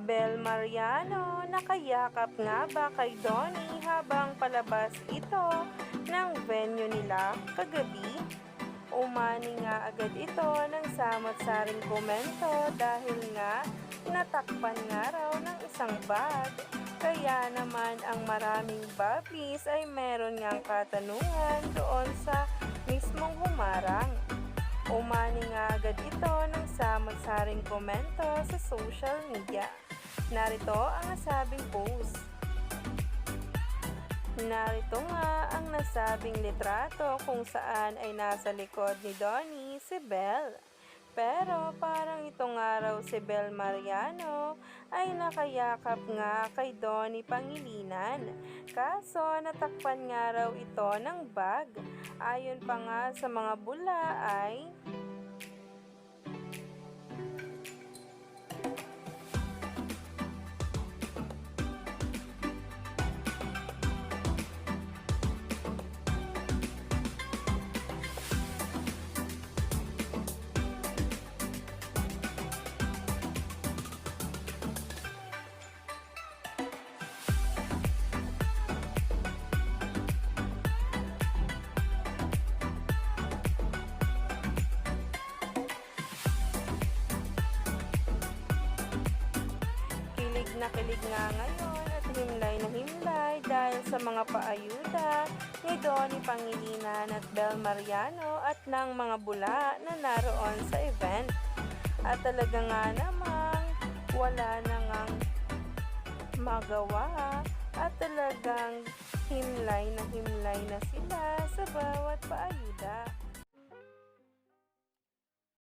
Bel Mariano, nakayakap nga ba kay Donnie habang palabas ito ng venue nila kagabi? Umani nga agad ito ng samot-saring komento dahil nga natakpan nga raw ng isang bag. Kaya naman ang maraming bablis ay meron ngang katanungan doon sa mismong humarang. Umani nga agad ito ng samot-saring komento sa social media. Narito ang nasabing post. Narito nga ang nasabing litrato kung saan ay nasa likod ni Donnie si Bel. Pero parang ito nga raw si Bel Mariano ay nakayakap nga kay Donnie Pangilinan. Kaso natakpan nga raw ito ng bag. Ayon pa nga sa mga bula ay kilig nga ngayon at himlay na himlay dahil sa mga paayuda ni Donnie Pangilinan at Bel Mariano at ng mga bula na naroon sa event. At talaga nga namang wala na ngang magawa at talagang himlay na sila sa bawat paayuda.